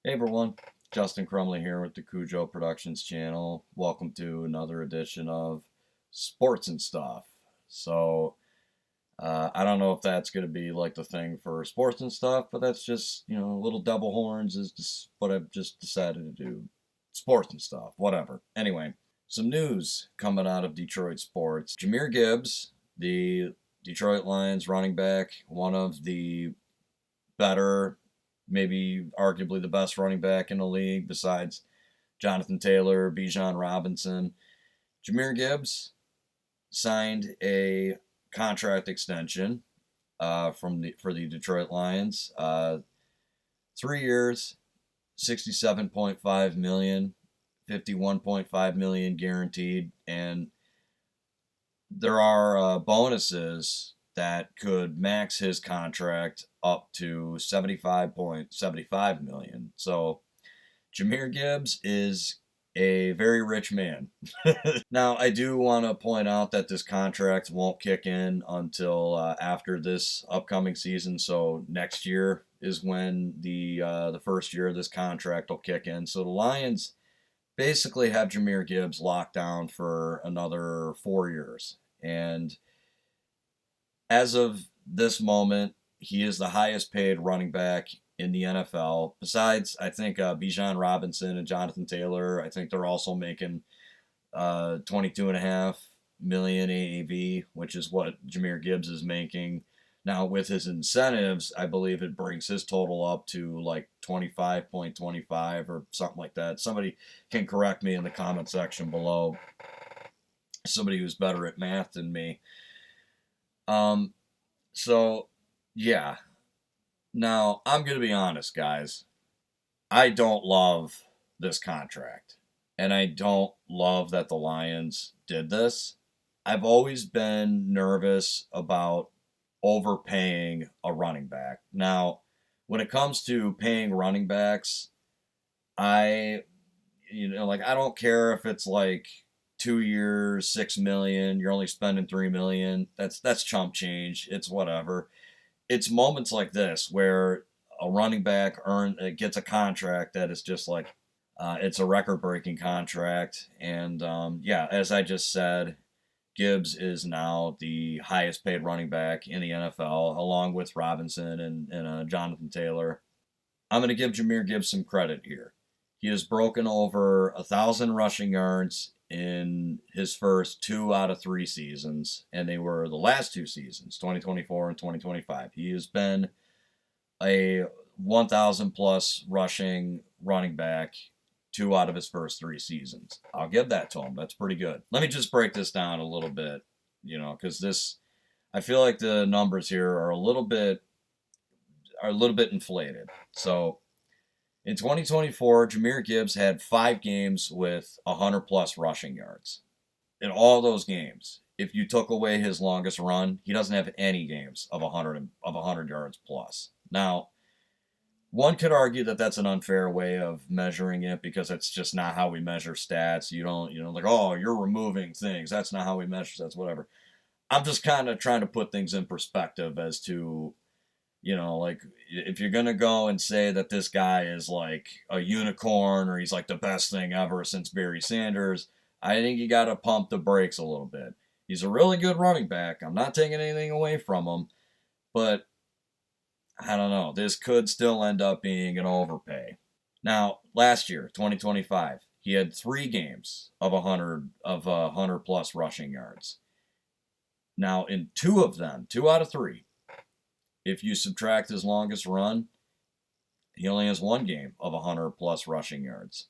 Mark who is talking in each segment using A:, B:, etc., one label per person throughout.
A: Hey everyone, Justin Crumley here with the Cujo Productions channel. Welcome to another edition of Sports and Stuff. I don't know if that's going to be like the thing for sports and stuff, but that's just, little double horns is just what I've just decided to do. Sports and stuff, whatever. Anyway, some news coming out of Detroit sports. Jahmyr Gibbs, the Detroit Lions running back, one of the better, maybe arguably the best running back in the league besides Jonathan Taylor, Bijan Robinson. Jahmyr Gibbs signed a contract extension for the Detroit Lions. 3 years, 67.5 million, 51.5 million guaranteed, and there are bonuses that could max his contract up to 75.75 million. So Jahmyr Gibbs is a very rich man. Now, I do want to point out that this contract won't kick in until after this upcoming season. So next year is when the first year of this contract will kick in. So the Lions basically have Jahmyr Gibbs locked down for another 4 years. And as of this moment, he is the highest paid running back in the NFL. Besides, I think Bijan Robinson and Jonathan Taylor, I think they're also making 22.5 million AAV, which is what Jahmyr Gibbs is making. Now, with his incentives, I believe it brings his total up to like 25.25 or something like that. Somebody can correct me in the comment section below. Somebody who's better at math than me. Um, so yeah. Now, I'm going to be honest, guys. I don't love this contract. And I don't love that the Lions did this. I've always been nervous about overpaying a running back. Now, when it comes to paying running backs, I I don't care if it's like 2 years, 6 million, you're only spending 3 million. That's chump change. It's whatever. It's moments like this where a running back gets a contract that is just like it's a record-breaking contract, and yeah, as I just said, Gibbs is now the highest-paid running back in the NFL, along with Robinson and Jonathan Taylor. I'm going to give Jahmyr Gibbs some credit here. He has broken over 1,000 rushing yards in his first 2 out of 3 seasons, and they were the last 2 seasons, 2024 and 2025. He has been a 1,000 plus rushing running back 2 out of his first 3 seasons. I'll give that to him. That's pretty good. Let me just break this down a little bit, because I feel like the numbers here are a little bit inflated. So in 2024, Jahmyr Gibbs had 5 games with 100 plus rushing yards. In all those games, if you took away his longest run, he doesn't have any games of 100 yards plus. Now, one could argue that that's an unfair way of measuring it because it's just not how we measure stats. You don't, like, oh, you're removing things. That's not how we measure stats, whatever. I'm just kind of trying to put things in perspective as to, like, if you're going to go and say that this guy is like a unicorn or he's like the best thing ever since Barry Sanders, I think you got to pump the brakes a little bit. He's a really good running back. I'm not taking anything away from him, but I don't know. This could still end up being an overpay. Now, last year, 2025, he had 3 games of 100 plus rushing yards. Now, in 2 of them, 2 out of 3, if you subtract his longest run, he only has 1 game of 100 plus rushing yards.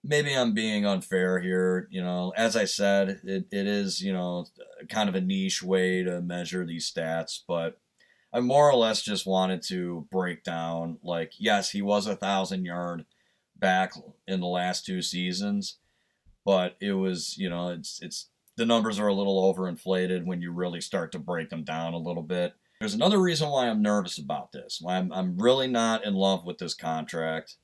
A: Maybe I'm being unfair here. As I said, it is, kind of a niche way to measure these stats, but I more or less just wanted to break down, like, yes, he was 1,000 yard back in the last 2 seasons, but it was, it's the numbers are a little overinflated when you really start to break them down a little bit. There's another reason why I'm nervous about this. Why I'm really not in love with this contract.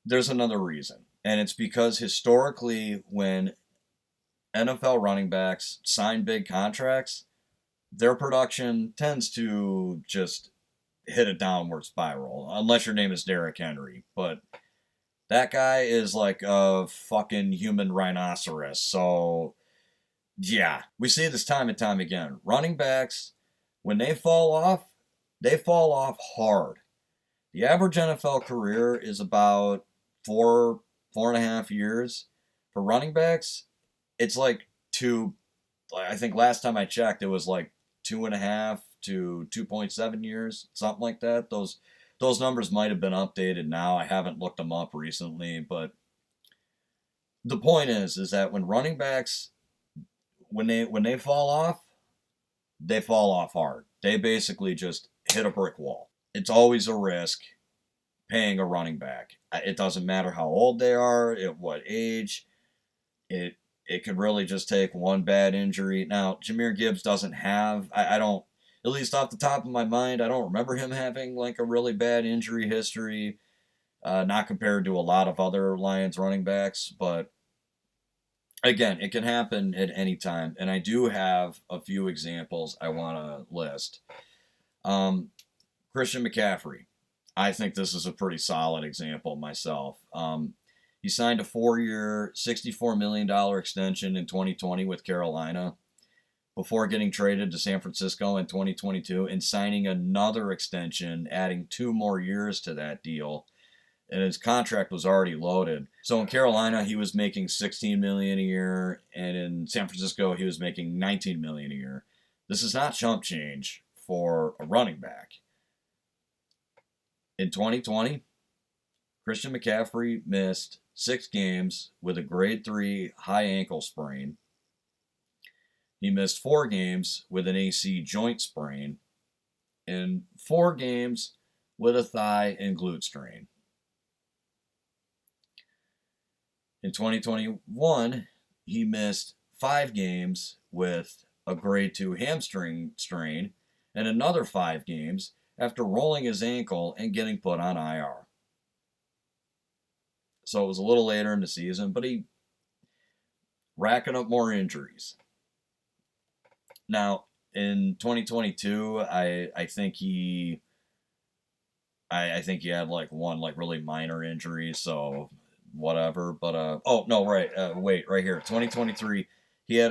A: There's another reason, and it's because historically, when NFL running backs sign big contracts, their production tends to just hit a downward spiral, unless your name is Derrick Henry. But that guy is like a fucking human rhinoceros. So, yeah, we see this time and time again. Running backs, when they fall off hard. The average NFL career is about 4.5 years. For running backs, it's like two. I think last time I checked, it was like 2.5 to 2.7 years, something like that. Those numbers might have been updated now. I haven't looked them up recently, but the point is that when running backs when they fall off hard. They basically just hit a brick wall. It's always a risk paying a running back. It doesn't matter how old they are, at what age. It could really just take one bad injury. Now, Jahmyr Gibbs doesn't have. I don't. At least off the top of my mind, I don't remember him having like a really bad injury history. Not compared to a lot of other Lions running backs, but again, it can happen at any time. And I do have a few examples I want to list. Um, Christian McCaffrey. I think this is a pretty solid example myself. He signed a 4-year, $64 million extension in 2020 with Carolina before getting traded to San Francisco in 2022 and signing another extension, adding 2 more years to that deal. And his contract was already loaded. So in Carolina, he was making $16 million a year, and in San Francisco, he was making $19 million a year. This is not chump change for a running back. In 2020, Christian McCaffrey missed 6 games with a grade 3 high ankle sprain. He missed 4 games with an AC joint sprain, and 4 games with a thigh and glute strain. In 2021, he missed 5 games with a grade 2 hamstring strain and another 5 games after rolling his ankle and getting put on IR. So it was a little later in the season, but he racking up more injuries. Now, in 2022, I think he had like one like really minor injury, so whatever. But wait, right here, 2023, he had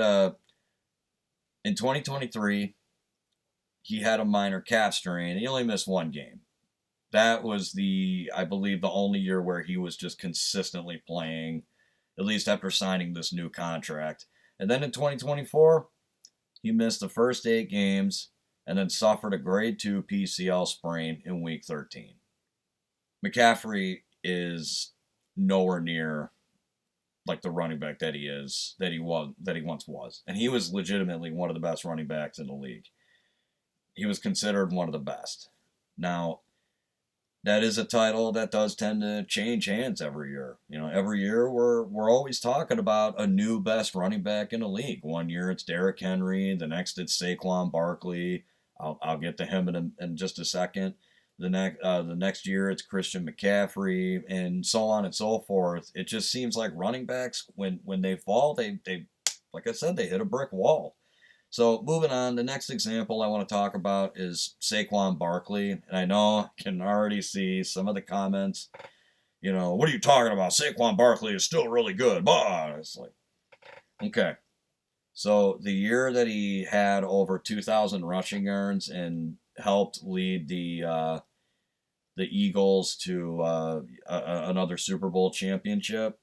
A: in 2023 he had a minor calf strain. He only missed 1 game. That was I believe, the only year where he was just consistently playing, at least after signing this new contract. And then in 2024, he missed the first 8 games and then suffered a grade 2 PCL sprain in week 13. McCaffrey is nowhere near like the running back that he once was. And he was legitimately one of the best running backs in the league. He was considered one of the best. Now, that is a title that does tend to change hands every year. You know, every year we're always talking about a new best running back in the league. One year it's Derrick Henry, the next it's Saquon Barkley. I'll get to him in just a second. The next year it's Christian McCaffrey, and so on and so forth. It just seems like running backs when they fall, they like I said, they hit a brick wall. So moving on, the next example I want to talk about is Saquon Barkley. And I know I can already see some of the comments, you know, what are you talking about? Saquon Barkley is still really good. But it's like, okay. So the year that he had over 2,000 rushing yards and helped lead the Eagles to another Super Bowl championship,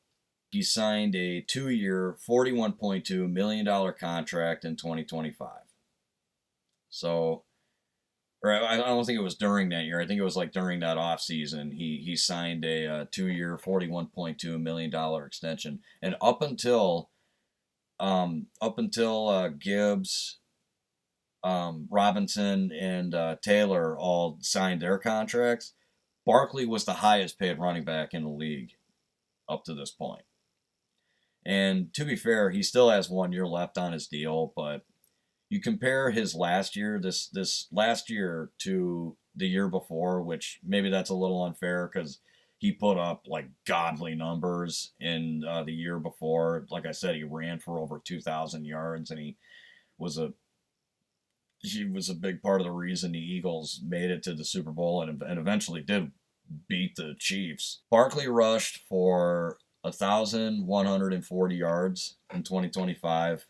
A: he signed a 2-year, $41.2 million contract in 2025. So, or I don't think it was during that year. I think it was like during that offseason. He signed a 2-year, $41.2 million extension. And up until Gibbs, Robinson, and Taylor all signed their contracts, Barkley was the highest paid running back in the league up to this point. And to be fair, he still has 1 year left on his deal, but you compare his last year, this last year, to the year before, which maybe that's a little unfair because he put up like godly numbers in the year before. Like I said, he ran for over 2,000 yards, and he was he was a big part of the reason the Eagles made it to the Super Bowl and eventually did beat the Chiefs. Barkley rushed for 1,140 yards in 2025.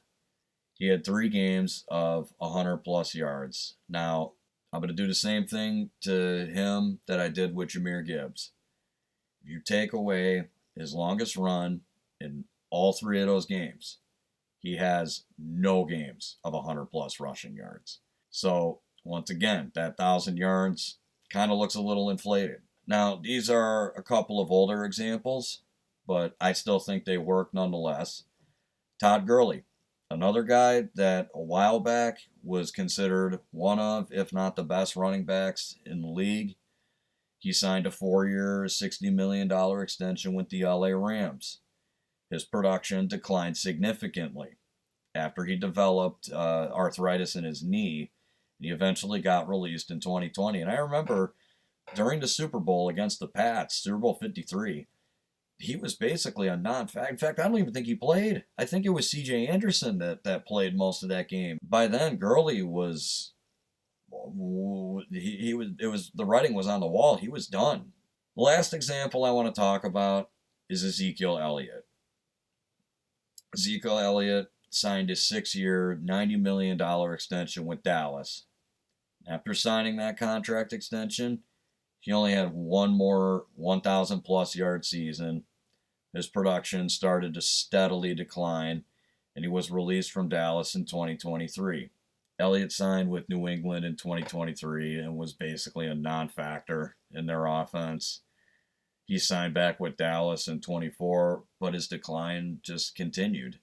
A: He had 3 games of 100 plus yards. Now, I'm going to do the same thing to him that I did with Jahmyr Gibbs. If you take away his longest run in all 3 of those games, he has no games of 100 plus rushing yards. So, once again, that 1,000 yards kind of looks a little inflated. Now, these are a couple of older examples, but I still think they work nonetheless. Todd Gurley, another guy that a while back was considered one of, if not the best running backs in the league. He signed a 4-year, $60 million extension with the LA Rams. His production declined significantly after he developed arthritis in his knee. He eventually got released in 2020. And I remember during the Super Bowl against the Pats, Super Bowl 53, he was basically a non-fact. In fact, I don't even think he played. I think it was C.J. Anderson that played most of that game. By then, Gurley was he was it was the writing was on the wall. He was done. The last example I want to talk about is Ezekiel Elliott. Ezekiel Elliott signed a 6-year, $90 million extension with Dallas. After signing that contract extension, he only had one more 1,000 plus yard season. His production started to steadily decline, and he was released from Dallas in 2023. Elliott signed with New England in 2023 and was basically a non-factor in their offense. He signed back with Dallas in 24, but his decline just continued.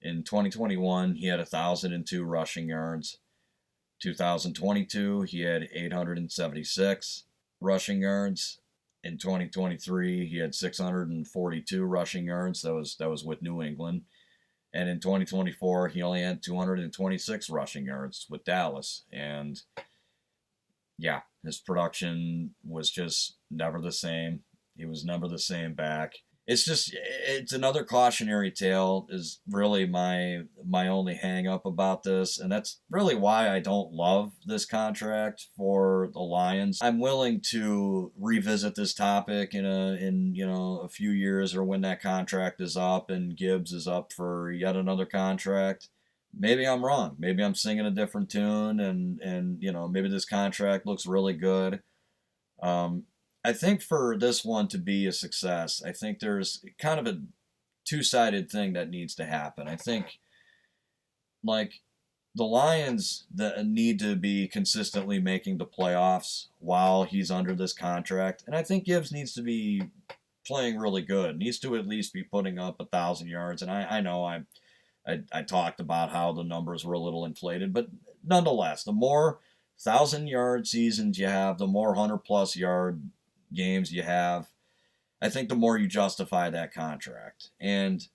A: In 2021, he had 1,002 rushing yards. 2022, he had 876 rushing yards. In 2023, he had 642 rushing yards. That was with New England. And in 2024, he only had 226 rushing yards with Dallas. And yeah, his production was just never the same. He was never the same back. It's another cautionary tale is really my only hang up about this, and that's really why I don't love this contract for the Lions. I'm willing to revisit this topic in a few years, or when that contract is up and Gibbs is up for yet another contract. Maybe I'm wrong. Maybe I'm singing a different tune, and maybe this contract looks really good. I think for this one to be a success, I think there's kind of a two-sided thing that needs to happen. I think, like, the Lions that need to be consistently making the playoffs while he's under this contract, and I think Gibbs needs to be playing really good. Needs to at least be putting up 1,000 yards. And I know I talked about how the numbers were a little inflated, but nonetheless, the more 1,000-yard seasons you have, the more 100-plus yard games you have, I think the more you justify that contract. And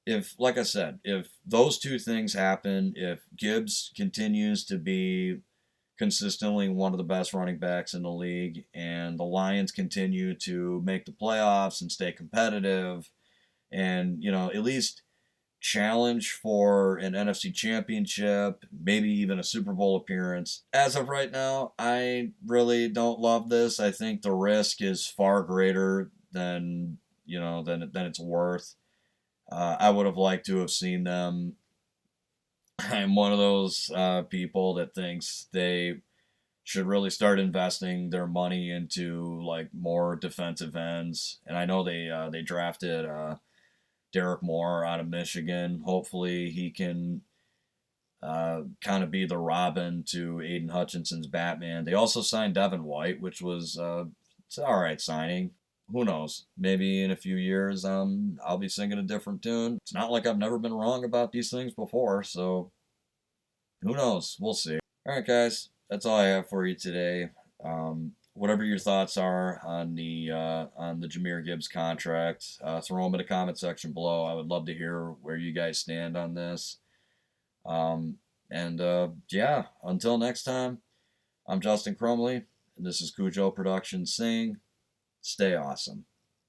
A: if, like I said, if those two things happen, if Gibbs continues to be consistently one of the best running backs in the league, and the Lions continue to make the playoffs and stay competitive, and at least challenge for an NFC championship, maybe even a Super Bowl appearance. As of right now, I really don't love this. I think the risk is far greater than it's worth. I would have liked to have seen them. I'm one of those people that thinks they should really start investing their money into like more defensive ends. And I know they drafted Derek Moore out of Michigan. Hopefully he can kind of be the Robin to Aiden Hutchinson's Batman. They also signed Devin White, which was it's an all right signing. Who knows? Maybe in a few years I'll be singing a different tune. It's not like I've never been wrong about these things before, so who knows? We'll see. All right, guys, that's all I have for you today. Whatever your thoughts are on the Jahmyr Gibbs contract, throw them in the comment section below. I would love to hear where you guys stand on this. Yeah, until next time, I'm Justin Crumley, and this is Cujo Productions saying, stay awesome.